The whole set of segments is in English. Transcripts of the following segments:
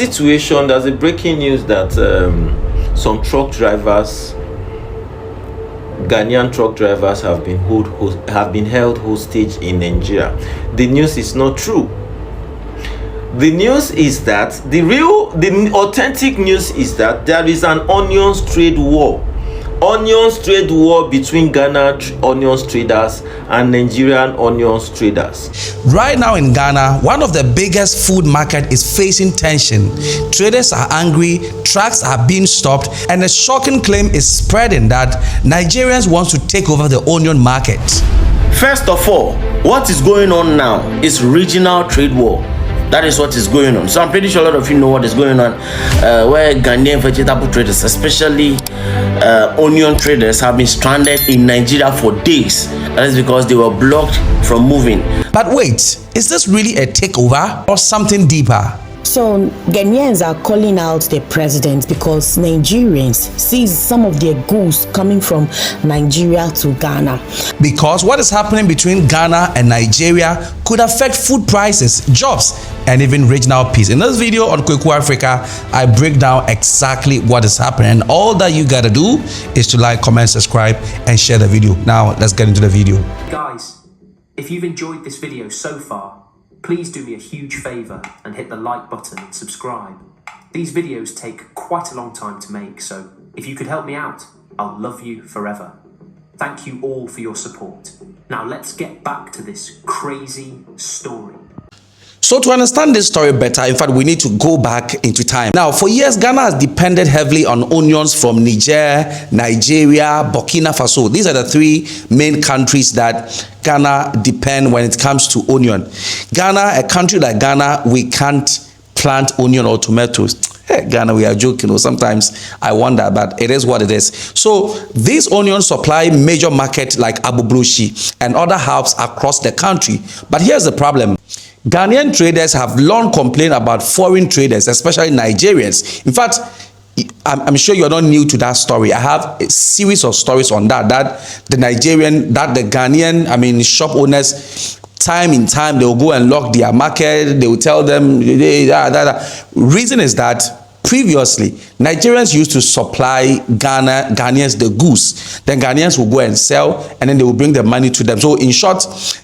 situation, there's a breaking news that some truck drivers, Ghanaian truck drivers, have been held hostage in Nigeria. The news is not true. The news is that the authentic news is that there is an onions trade war. Onions trade war between Ghana onions traders and Nigerian onions traders. Right now in Ghana, one of the biggest food market is facing tension. Traders are angry, trucks are being stopped, and a shocking claim is spreading that Nigerians want to take over the onion market. First of all, what is going on now is regional trade war. That is what is going on. So I'm pretty sure a lot of you know what is going on, where Ghanaian vegetable traders, especially onion traders, have been stranded in Nigeria for days. That is because they were blocked from moving. But wait, is this really a takeover or something deeper? So Ghanaians are calling out the president because Nigerians seize some of their goods coming from Nigeria to Ghana. Because what is happening between Ghana and Nigeria could affect food prices, jobs, and even regional peace. In this video on Kweku Africa, I break down exactly what is happening. And all that you gotta do is to like, comment, subscribe, and share the video. Now, let's get into the video. Guys, if you've enjoyed this video so far, please do me a huge favor and hit the like button and subscribe. These videos take quite a long time to make, so if you could help me out, I'll love you forever. Thank you all for your support. Now let's get back to this crazy story. So to understand this story better, in fact, we need to go back into time. Now, for years, Ghana has depended heavily on onions from Niger, Nigeria, Burkina Faso. These are the three main countries that Ghana depend when it comes to onion. Ghana, a country like Ghana, we can't plant onion or tomatoes. Hey, Ghana, we are joking. Sometimes I wonder, but it is what it is. So these onions supply major markets like Abubrushi and other hubs across the country. But here's the problem. Ghanaian traders have long complained about foreign traders, especially Nigerians. In fact, I'm sure you're not new to that story. I have a series of stories on that the Ghanaian, shop owners, time in time, they will go and lock their market. They will tell them, reason is that previously, Nigerians used to supply Ghanaians the goods. Then Ghanaians will go and sell, and then they will bring the money to them. So in short,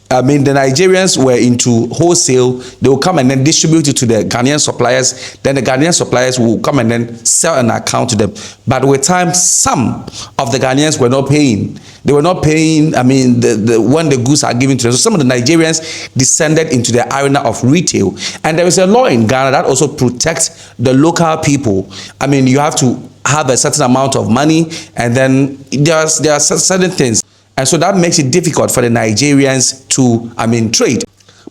the Nigerians were into wholesale. They will come and then distribute it to the Ghanaian suppliers. Then the Ghanaian suppliers will come and then sell an account to them. But with time, some of the Ghanaians were not paying. They were not paying, when the goods are given to them. So some of the Nigerians descended into the arena of retail. And there is a law in Ghana that also protects the local people. You have to have a certain amount of money, and then there are certain things. And so that makes it difficult for the Nigerians to, trade.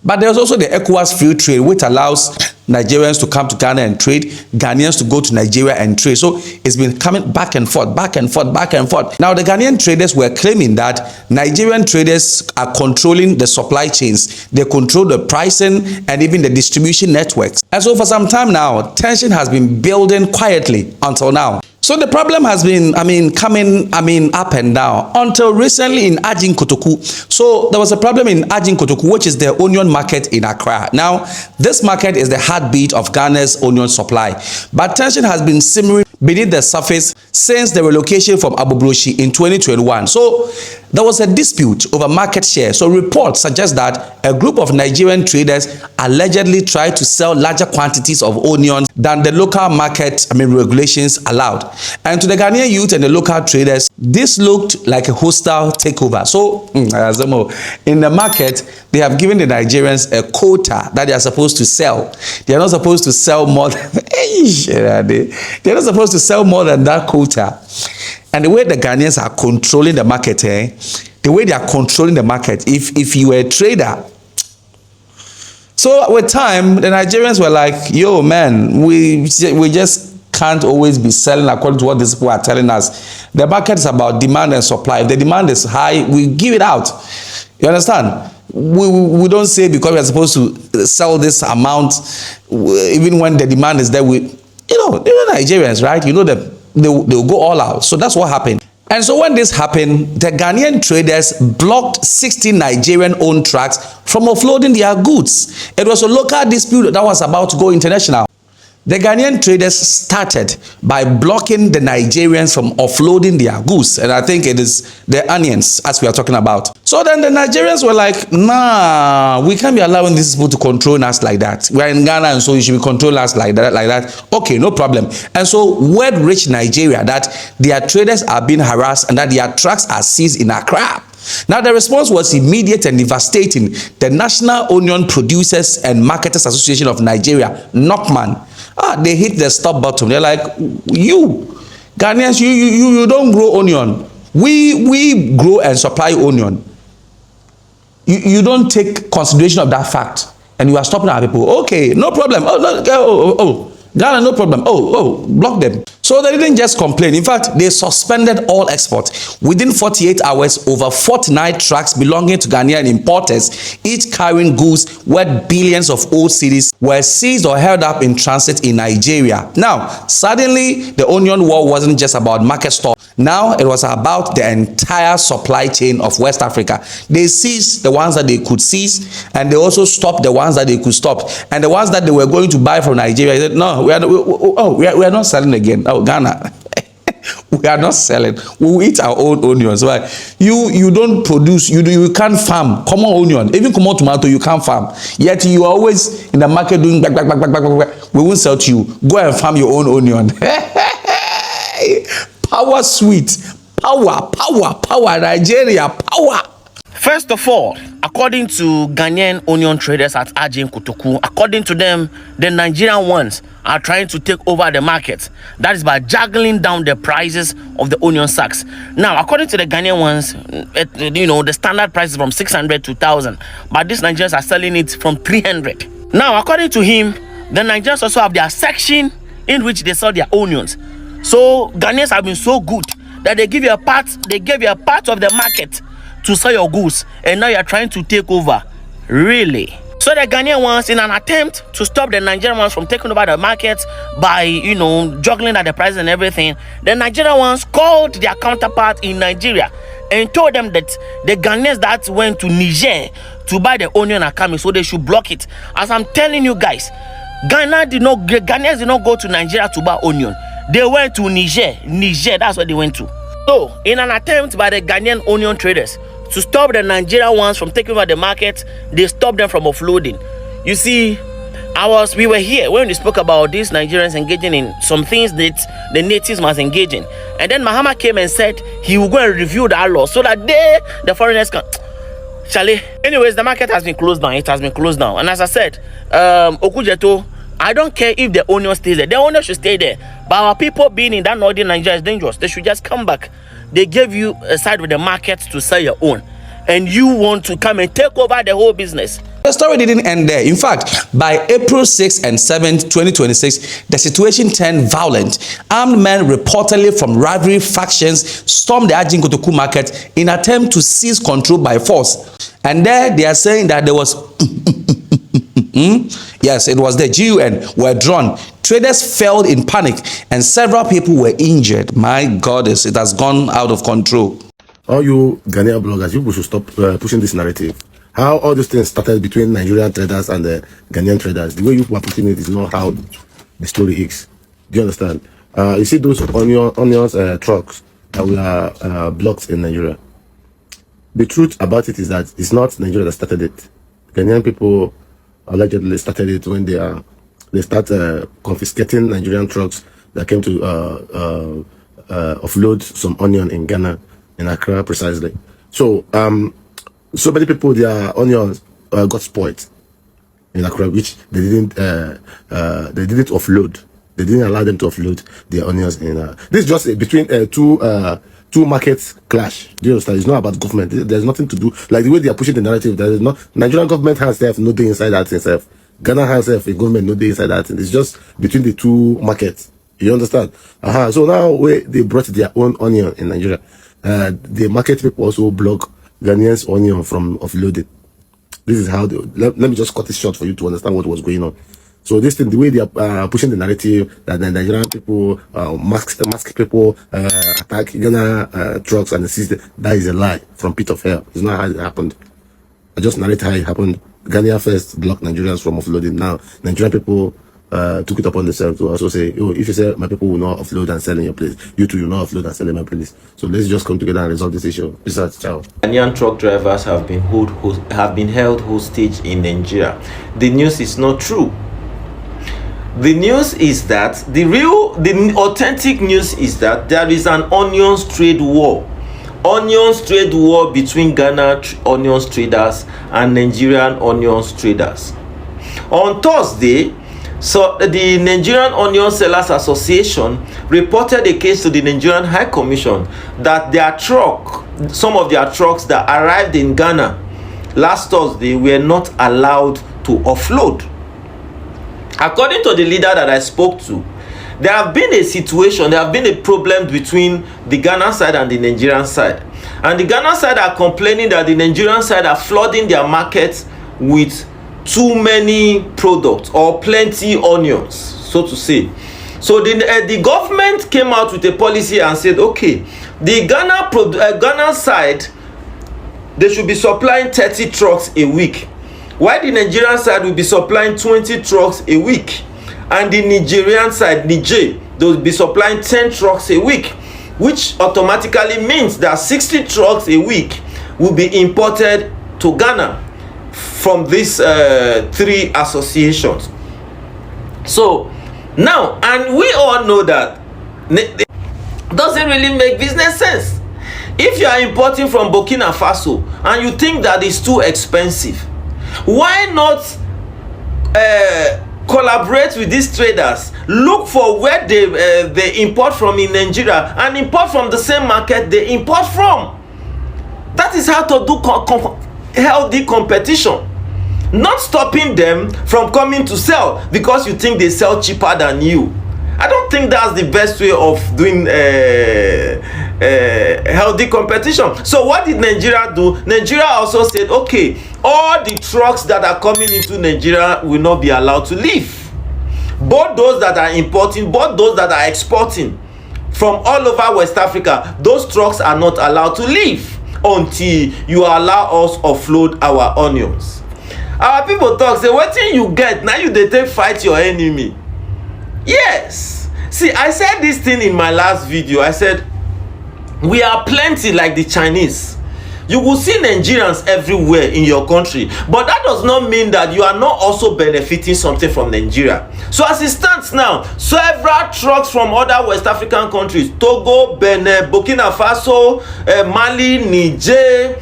But there's also the ECOWAS free trade, which allows Nigerians to come to Ghana and trade, Ghanaians to go to Nigeria and trade. So it's been coming back and forth, back and forth, back and forth. Now, the Ghanaian traders were claiming that Nigerian traders are controlling the supply chains. They control the pricing and even the distribution networks. And so for some time now, tension has been building quietly until now. So the problem has been, coming, up and down until recently in Ajin Kotoku. So there was a problem in Ajin Kotoku, which is the onion market in Accra. Now, this market is the heartbeat of Ghana's onion supply. But tension has been simmering beneath the surface since the relocation from Abubrushi in 2021. So there was a dispute over market share. So reports suggest that a group of Nigerian traders allegedly tried to sell larger quantities of onions than the local market regulations allowed. And to the Ghanaian youth and the local traders, this looked like a hostile takeover. So in the market, they have given the Nigerians a quota that they are supposed to sell. They are not supposed to sell more than they're not supposed to sell more than that quota. And the way the Ghanaians are controlling the market, the way they are controlling the market, if you were a trader. So with time, the Nigerians were like, yo, man, we just can't always be selling according to what these people are telling us. The market is about demand and supply. If the demand is high, we give it out. You understand? We don't say because we are supposed to sell this amount, even when the demand is there. Nigerians, right? That they'll go all out. So that's what happened. And so when this happened, the Ghanaian traders blocked 60 Nigerian-owned trucks from offloading their goods. It was a local dispute that was about to go international. The Ghanaian traders started by blocking the Nigerians from offloading their goods. And I think it is the onions, as we are talking about. So then the Nigerians were like, nah, we can't be allowing these people to control us like that. We are in Ghana, and so you should be controlling us like that. Okay, no problem. And so word reached Nigeria that their traders are being harassed and that their trucks are seized in Accra. Now, the response was immediate and devastating. The National Onion Producers and Marketers Association of Nigeria, NOCMAN, they hit the stop button. They're like, you Ghanaians, you don't grow onion. We grow and supply onion. You don't take consideration of that fact, and you are stopping our people. Okay, no problem. Ghana, no problem. Block them. So they didn't just complain. In fact, they suspended all exports. Within 48 hours, over 49 trucks belonging to Ghanaian importers, each carrying goods worth billions of old cedis, were seized or held up in transit in Nigeria. Now, suddenly, the onion war wasn't just about market stall. Now, it was about the entire supply chain of West Africa. They seized the ones that they could seize, and they also stopped the ones that they could stop. And the ones that they were going to buy from Nigeria, they said, no, we are not selling again. Oh, Ghana, we are not selling. We will eat our own onions. Why? You don't produce. You can't farm common onion. Even common tomato, you can't farm. Yet you are always in the market doing back. We won't sell to you. Go and farm your own onion. Power sweet. Power. Nigeria, power. First of all, according to Ghanaian onion traders at Ajin Kotoku, according to them, the Nigerian ones are trying to take over the market. That is by juggling down the prices of the onion sacks. Now, according to the Ghanaian ones, the standard price is from 600 to 1,000, but these Nigerians are selling it from 300. Now, according to him, the Nigerians also have their section in which they sell their onions. So Ghanaians have been so good that they gave you a part of the market to sell your goods, and now you're trying to take over. Really? So the Ghanaian ones, in an attempt to stop the Nigerian ones from taking over the market by, juggling at the price and everything, the Nigerian ones called their counterpart in Nigeria and told them that the Ghanaians that went to Niger to buy the onion are coming, so they should block it. As I'm telling you guys, Ghanaians did not go to Nigeria to buy onion. They went to Niger. That's where they went to. So, in an attempt by the Ghanaian onion traders to stop the Nigerian ones from taking over the market, they stopped them from offloading. You see, we were here when we spoke about these Nigerians engaging in some things that the natives must engage in. And then Mahama came and said he will go and review that law so that the foreigners can... Charlie. Anyways, the market has been closed down. It has been closed down. And as I said, Okujeto, I don't care if the onion stays there. The onion should stay there. But our people being in that northern Nigeria is dangerous. They should just come back. They gave you a side with the market to sell your own, and you want to come and take over the whole business. The story didn't end there. In fact, by April 6 and 7, 2026, the situation turned violent. Armed men reportedly from rivalry factions stormed the Ajin Kotoku market in an attempt to seize control by force. And there they are saying that there was yes, it was the GUN were drawn. Traders fell in panic and several people were injured. My goddess, it has gone out of control. All you Ghanaian bloggers, you should stop pushing this narrative. How all these things started between Nigerian traders and the Ghanaian traders. The way you are putting it is not how the story is. Do you understand? You see those onions trucks that were blocked in Nigeria. The truth about it is that it's not Nigeria that started it. Ghanaian people allegedly started it when they start confiscating Nigerian trucks that came to offload some onion in Ghana, in Accra precisely. So so many people, their onions got spoiled in Accra, which they didn't offload. They didn't allow them to offload their onions in. This is just between two markets clash. Do you understand? It's not about government. There's nothing to do, like the way they are pushing the narrative. There is not Nigerian government has no day inside that itself. Ghana has a government no day inside that. It's just between the two markets. You understand? So now they brought their own onion in Nigeria. The market people also block Ghanaians' onion from offloading. This is how let me just cut it short for you to understand what was going on. So this thing, the way they are pushing the narrative that the Nigerian people, mask people, attack Ghana trucks and seize that is a lie from pit of hell. It's not how it happened. I just narrate how it happened. Ghana first blocked Nigerians from offloading. Now Nigerian people took it upon themselves to also say, oh, if you say my people will not offload and sell in your place, you too will not offload and sell in my place. So let's just come together and resolve this issue. Peace out, ciao. Ghanaian truck drivers have been held hostage in Nigeria. The news is not true. The news is that the authentic news is that there is an onions trade war. Onions trade war between Ghana onions traders and Nigerian onions traders. On Thursday, so the Nigerian Onion Sellers Association reported a case to the Nigerian High Commission that some of their trucks that arrived in Ghana last Thursday were not allowed to offload. According to the leader that I spoke to, there have been a problem between the Ghana side and the Nigerian side. And the Ghana side are complaining that the Nigerian side are flooding their markets with too many products or plenty onions, so to say. So the government came out with a policy and said, okay, the Ghana side, they should be supplying 30 trucks a week, while the Nigerian side will be supplying 20 trucks a week, and the Nigerian side, Niger, they will be supplying 10 trucks a week, which automatically means that 60 trucks a week will be imported to Ghana from these three associations. So now, and we all know that it doesn't really make business sense. If you are importing from Burkina Faso and you think that it's too expensive, why not collaborate with these traders, look for where they import from in Nigeria and import from the same market they import from? That is how to do healthy competition, not stopping them from coming to sell because you think they sell cheaper than you. I don't think that's the best way of doing healthy competition. So what did Nigeria do? Nigeria also said, okay, all the trucks that are coming into Nigeria will not be allowed to leave. Both those that are importing, both those that are exporting from all over West Africa, those trucks are not allowed to leave until you allow us offload our onions. Our people talk, say, what thing you get, now you dey take fight your enemy. Yes. See, I said this thing in my last video. I said, we are plenty like the Chinese. You will see Nigerians everywhere in your country, but that does not mean that you are not also benefiting something from Nigeria. So as it stands now, several trucks from other West African countries, Togo, Benin, Burkina Faso, Mali, Niger,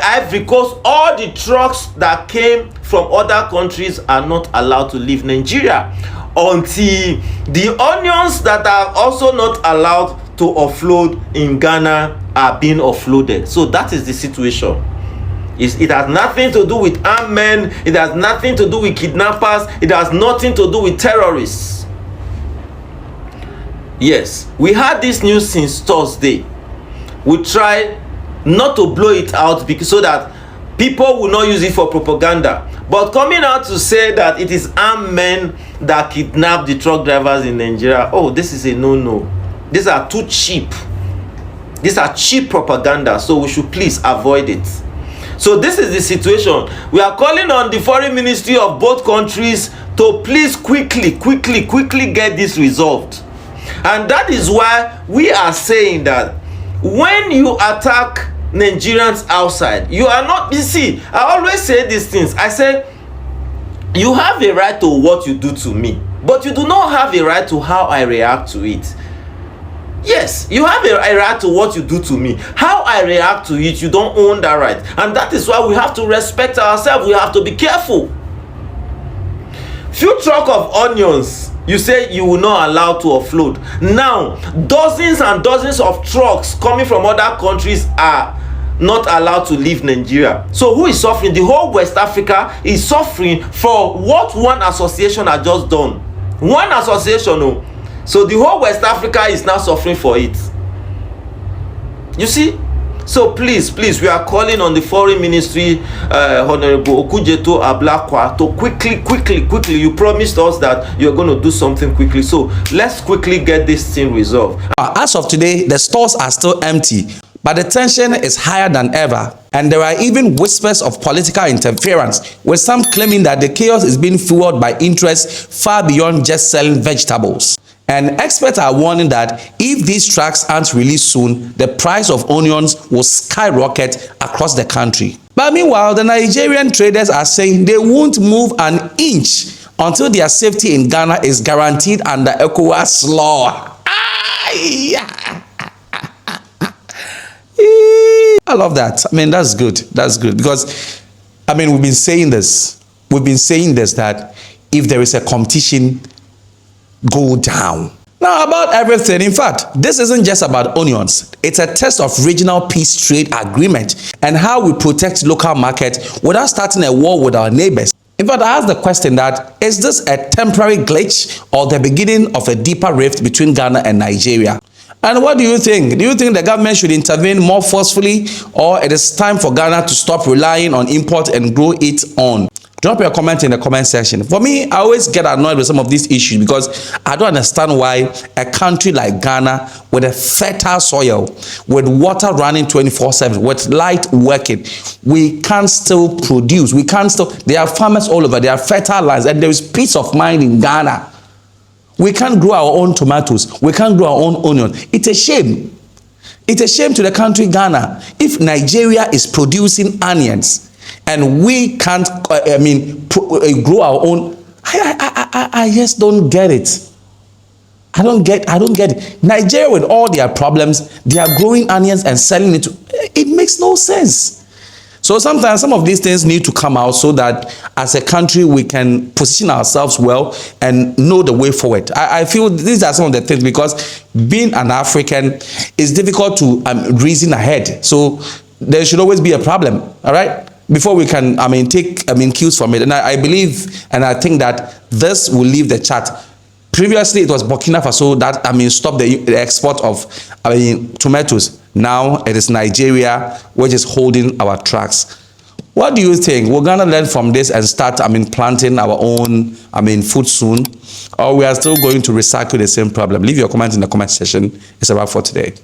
Ivory Coast, all the trucks that came from other countries are not allowed to leave Nigeria until the onions that are also not allowed to offload in Ghana are being offloaded. So that is the situation. It has nothing to do with armed men. It has nothing to do with kidnappers. It has nothing to do with terrorists. Yes, we had this news since Thursday. We try not to blow it out because so that people will not use it for propaganda. But coming out to say that it is armed men that kidnap the truck drivers in Nigeria, oh, this is a no-no. These are too cheap. These are cheap propaganda, so we should please avoid it. So this is the situation. We are calling on the foreign ministry of both countries to please quickly get this resolved. And that is why we are saying that when you attack Nigerians outside, you are not, you see, I always say these things. I say, you have a right to what you do to me, but you do not have a right to how I react to it. Yes, you have a right to what you do to me. How I react to it, you don't own that right. And that is why we have to respect ourselves. We have to be careful. Few truck of onions, you say you will not allow to offload. Now, dozens and dozens of trucks coming from other countries are not allowed to leave Nigeria. So who is suffering? The whole West Africa is suffering for what one association has just done. One association, oh. So the whole West Africa is now suffering for it. You see? So please, we are calling on the foreign ministry, Honorable Okujeto Ablakwa, to quickly, you promised us that you're going to do something quickly. So let's quickly get this thing resolved. As of today, the stores are still empty, but the tension is higher than ever. And there are even whispers of political interference, with some claiming that the chaos is being fueled by interests far beyond just selling vegetables. And experts are warning that if these trucks aren't released soon, the price of onions will skyrocket across the country. But meanwhile, the Nigerian traders are saying they won't move an inch until their safety in Ghana is guaranteed under ECOWAS law. I love that. I mean, that's good. That's good. Because, I mean, we've been saying this. We've been saying this, that if there is a competition, go down. Now, about everything. In fact, this isn't just about onions. It's a test of regional peace trade agreement and how we protect local markets without starting a war with our neighbors. In fact, I asked the question that, is this a temporary glitch or the beginning of a deeper rift between Ghana and Nigeria? And what do you think? Do you think the government should intervene more forcefully, or it is time for Ghana to stop relying on import and grow its own? Drop your comment in the comment section. For me, I always get annoyed with some of these issues because I don't understand why a country like Ghana, with a fertile soil, with water running 24/7, with light working, we can't still produce. We can't still. There are farmers all over. There are fertile lands, and there is peace of mind in Ghana. We can't grow our own tomatoes. We can't grow our own onions. It's a shame. It's a shame to the country Ghana if Nigeria is producing onions and we can't, grow our own. I just don't get it. I don't get it. Nigeria, with all their problems, they are growing onions and selling it. It makes no sense. So sometimes some of these things need to come out so that as a country we can position ourselves well and know the way forward. I feel these are some of the things, because being an African is difficult to reason ahead. So there should always be a problem, all right, before we can take cues from it. And I believe and I think that this will leave the chart. Previously, it was Burkina Faso that stopped the export of tomatoes. Now it is Nigeria which is holding our tracks. What do you think? We're gonna learn from this and start planting our own food soon, or we are still going to recycle the same problem? Leave your comment in the comment section. It's a wrap for today.